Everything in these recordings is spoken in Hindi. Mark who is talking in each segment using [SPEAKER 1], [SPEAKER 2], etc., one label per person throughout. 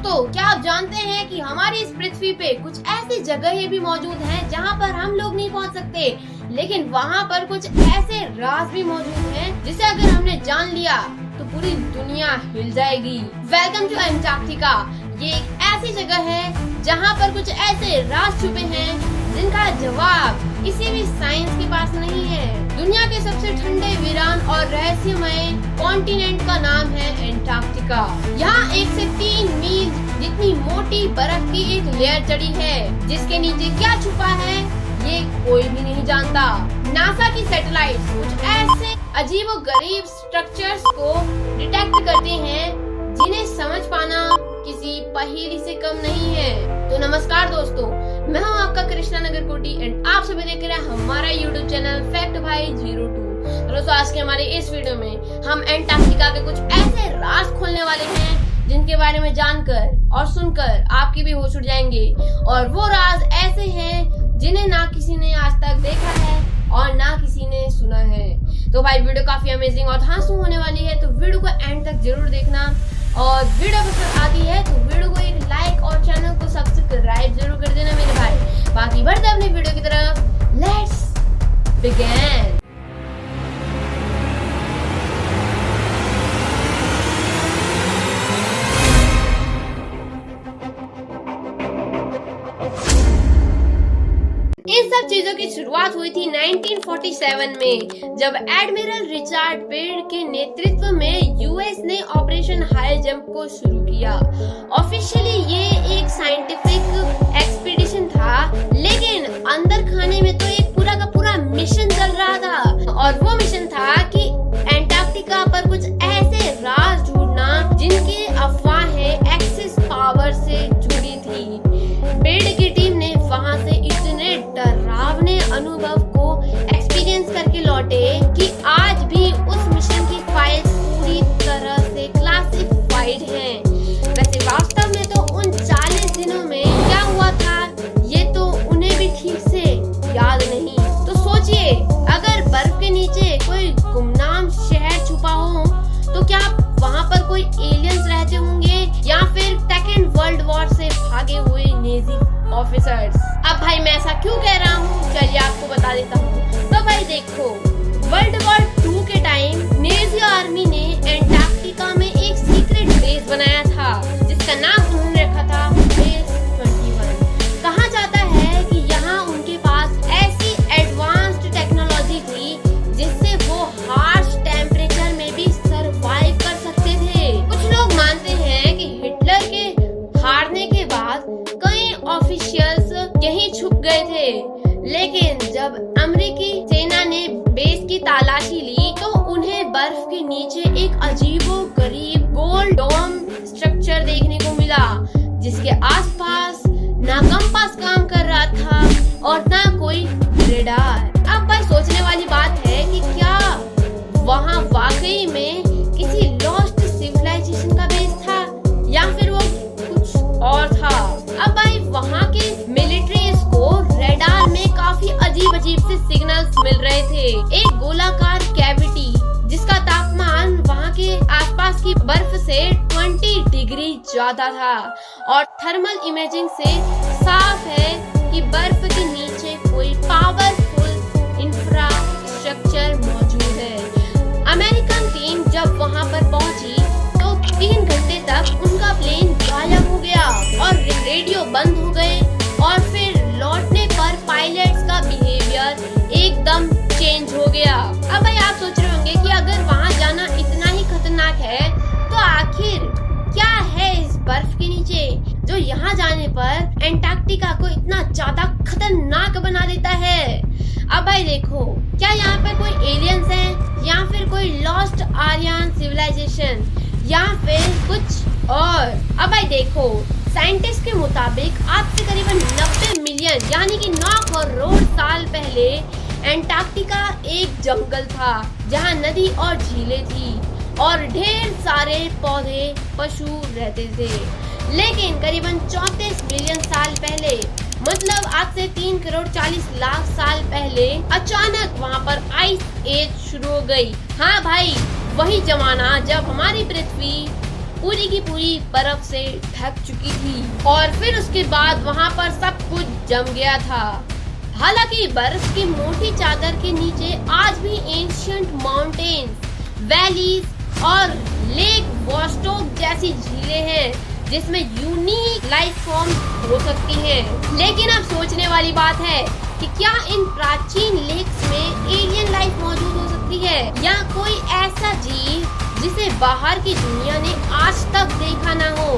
[SPEAKER 1] दोस्तों, क्या आप जानते हैं कि हमारी इस पृथ्वी पे कुछ ऐसी जगहें भी मौजूद हैं जहाँ पर हम लोग नहीं पहुँच सकते, लेकिन वहाँ पर कुछ ऐसे राज भी मौजूद हैं जिसे अगर हमने जान लिया तो पूरी दुनिया हिल जाएगी। Welcome to Antarctica. ये एक ऐसी जगह है जहाँ पर कुछ ऐसे राज छुपे हैं जिनका जवाब किसी भी साइंस के पास नहीं है। दुनिया के सबसे ठंडे, वीरान और रहस्यमय कॉन्टिनेंट का नाम है एंटार्क्टिका। यहाँ 1 से 3 मील जितनी मोटी बर्फ की एक लेयर चढ़ी है, जिसके नीचे क्या छुपा है ये कोई भी नहीं जानता। नासा की सैटेलाइट्स कुछ ऐसे अजीबोगरीब स्ट्रक्चर्स को डिटेक्ट करते हैं जिन्हें समझ पाना किसी पहेली से कम नहीं है। तो नमस्कार दोस्तों, मैं हूं आपका कृष्णा नगर कोटी एंड आप सभी देख रहे हैं हमारा यूट्यूब चैनल फैक्ट भाई 02। दोस्तों, आज के हमारे इस वीडियो में हम एंटार्क्टिका के कुछ ऐसे राज खोलने वाले हैं जिनके बारे में जानकर और सुनकर आपकी भी होश उड़ जाएंगे। और वो राज ऐसे हैं जिन्हें ना किसी ने आज तक देखा है और ना किसी ने सुना है। तो भाई वीडियो काफी अमेजिंग और धांसू होने वाली है, तो वीडियो को एंड तक जरूर देखना। और वीडियो पसंद आती है तो वीडियो को एक लाइक और चैनल को सब्सक्राइब जरूर कर देना मेरे भाई। बाकी बढ़ते अपनी वीडियो की तरफ। Let's begin. इन सब चीजों की शुरुआत हुई थी 1947 में, जब एडमिरल रिचर्ड बेड के नेतृत्व में यूएस ने ऑपरेशन हाई जंप को शुरू किया। ऑफिशियली ये एक साइंटिफिक एक्सपीडिशन था, लेकिन अंदर खाने में तो एक पूरा का पूरा मिशन चल रहा था। और वो मिशन था कि एंटार्क्टिका पर कुछ ऐसे राज ढूंढना जिनकी अफवाहें एक्सिस पावर से जुड़ी थी। बेड की टीम ने वहां से इतने डरावने अनुभव को एक्सपीरियंस करके लौटे कि आज भी उस मिशन की फाइल्स पूरी तरह से क्लासिफाइड हैं। वैसे वास्तव में तो उन 40 दिनों में क्या हुआ था ये तो उन्हें भी ठीक से याद नहीं। तो सोचिए, अगर बर्फ के नीचे कोई गुमनाम शहर छुपा हो तो क्या वहाँ पर कोई एलियंस रहते होंगे या फिर सेकेंड वर्ल्ड वॉर से भागे हुए नेजी ऑफिसर्स। अब भाई मैं ऐसा क्यों कह रहा हूँ, चलिए आपको बता देता हूँ। तो भाई देखो, वर्ल्ड वॉर 2 के टाइम नेजी आर्मी ने एंटार्क्टिका में एक सीक्रेट बेस बनाया था जिसका नाम उन्होंने रखा था बेस 21। कहा जाता है कि यहाँ उनके पास ऐसी एडवांस्ड टेक्नोलॉजी थी जिससे वो हार्श टेम्परेचर में भी सरवाइव कर सकते थे। कुछ लोग मानते हैं कि हिटलर के हारने के बाद कई ऑफिशियल्स यहीं छुप गए थे, लेकिन जब अमेरिकी सेना ने बेस की तलाशी ली तो उन्हें बर्फ के नीचे एक अजीबोगरीब गोल डोम स्ट्रक्चर देखने को मिला, जिसके आसपास ना कंपास काम कर रहा था और ना कोई रेडार। अब भाई सोचने वाली बात है कि क्या वहाँ वाकई में किसी लॉस्ट सिविलाइजेशन का बेस था या फिर वो कुछ और था। अब भाई वहाँ के मिलिट्रीज को रेडार में काफी अजीब से सिग्नल्स मिल रहे थे। एक गोलाकार कैविटी जिसका तापमान वहाँ के आसपास की बर्फ से 20 डिग्री ज्यादा था, और थर्मल इमेजिंग से साफ है कि बर्फ के नीचे कोई पावरफुल इंफ्रास्ट्रक्चर मौजूद है। अमेरिकन टीम जब वहाँ पर पहुंची तो 3 घंटे तक उनका प्लेन गायब हो गया और रेडियो बंद हो गए, और फिर लौटने पर पायलट्स का बिहेवियर एकदम चेंज हो गया। अब भाई आप सोच रहे होंगे कि अगर वहाँ जाना इतना ही खतरनाक है तो आखिर क्या है इस बर्फ के नीचे जो यहाँ जाने पर एंटार्क्टिका को इतना ज्यादा खतरनाक बना देता है। अब भाई देखो, क्या यहाँ पर कोई एलियंस है या फिर कोई लॉस्ट आर्यन सिविलाइजेशन या फिर कुछ और। अब भाई देखो, साइंटिस्ट के मुताबिक आज से करीबन 90 मिलियन यानी कि 9 करोड़ साल पहले एंटार्क्टिका एक जंगल था जहाँ नदी और झीलें थी और ढेर सारे पौधे पशु रहते थे। लेकिन करीबन 34 मिलियन साल पहले, मतलब आज से 3 करोड़ 40 लाख साल पहले, अचानक वहाँ पर आइस एज शुरू हो गई। हाँ भाई, वही जमाना जब हमारी पृथ्वी पूरी की पूरी बर्फ से ढक चुकी थी और फिर उसके बाद वहाँ पर सब कुछ जम गया था। हालांकि बर्फ की मोटी चादर के नीचे आज भी एंशिएंट माउंटेन्स, वैलीज और लेक वॉस्टोक जैसी झीलें हैं जिसमें यूनिक लाइफ फॉर्म हो सकती हैं। लेकिन अब सोचने वाली बात है कि क्या इन प्राचीन लेक्स में एलियन लाइफ मौजूद हो सकती है या कोई ऐसा जीव जिसे बाहर की दुनिया ने आज तक देखा ना हो।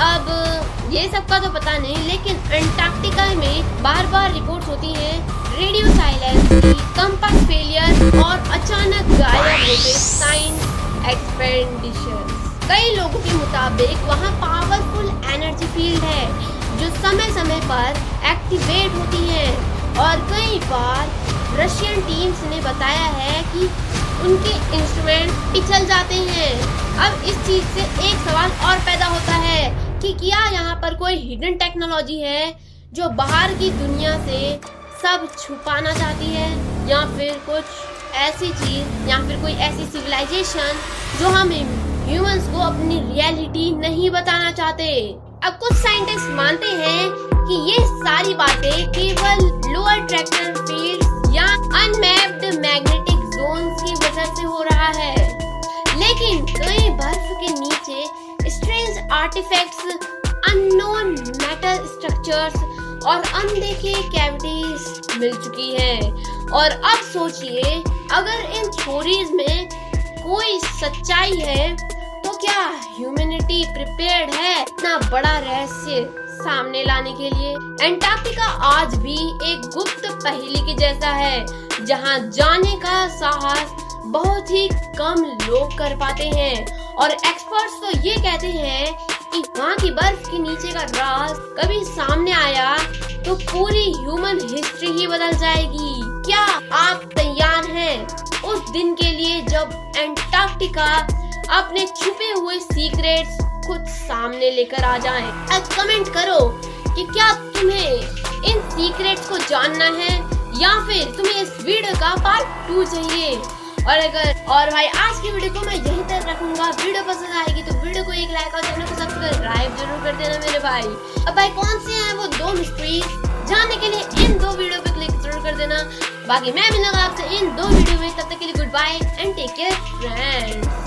[SPEAKER 1] अब ये सब का तो पता नहीं, लेकिन अंटार्कटिका में बार बार रिपोर्ट्स होती हैं रेडियो साइलेंस, कंपास फेलियर और अचानक गायब होते साइंस एक्सपेडिशंस। कई लोगों के मुताबिक वहाँ पावरफुल एनर्जी फील्ड है जो समय समय पर एक्टिवेट होती है और कई बार रशियन टीम्स ने बताया है कि उनके इंस्ट्रूमेंट पिछल जाते हैं। अब इस चीज से एक सवाल और पैदा होता है कि क्या यहाँ पर कोई हिडन टेक्नोलॉजी है जो बाहर की दुनिया से सब छुपाना चाहती है, या फिर कुछ ऐसी चीज या फिर कोई ऐसी सिविलाइजेशन जो हमें ह्यूमंस को अपनी रियलिटी नहीं बताना चाहते। अब कुछ साइंटिस्ट मानते हैं कि ये सारी बातें केवल लोअर ट्रैक्टर फील्ड या अनमैप्ड मैग्नेटिक जोन्स की वजह से हो रहा है, लेकिन कई बर्फ के नीचे strange artifacts, unknown metal structures और अनदेखे कैविटीज मिल चुकी हैं। और अब सोचिए, अगर इन थ्योरीज में कोई सच्चाई है तो क्या ह्यूमैनिटी प्रिपेयर्ड है इतना बड़ा रहस्य सामने लाने के लिए? अंटार्कटिका आज भी एक गुप्त पहेली के जैसा है जहां जाने का साहस बहुत ही कम लोग कर पाते हैं और एक्सपर्ट्स तो ये कहते हैं कि वहाँ की बर्फ के नीचे का राज कभी सामने आया तो पूरी ह्यूमन हिस्ट्री ही बदल जाएगी। क्या आप तैयार हैं उस दिन के लिए जब अंटार्कटिका अपने छुपे हुए सीक्रेट्स खुद सामने लेकर आ जाए? अब कमेंट करो कि क्या तुम्हें इन सीक्रेट्स को जानना है या फिर तुम्हें इस वीडियो का पार्ट 2 चाहिए। और भाई आज की वीडियो को मैं यहीं तक रखूंगा। वीडियो पसंद आएगी तो वीडियो को एक लाइक और चैनल को सब्सक्राइब जरूर कर देना मेरे भाई। अब भाई कौन से हैं वो 2 मिस्ट्रीज जानने के लिए इन 2 वीडियो पे क्लिक जरूर कर देना। बाकी मैं मिलूंगा आपसे इन 2 वीडियो में, तब तक के लिए goodbye and take care friends.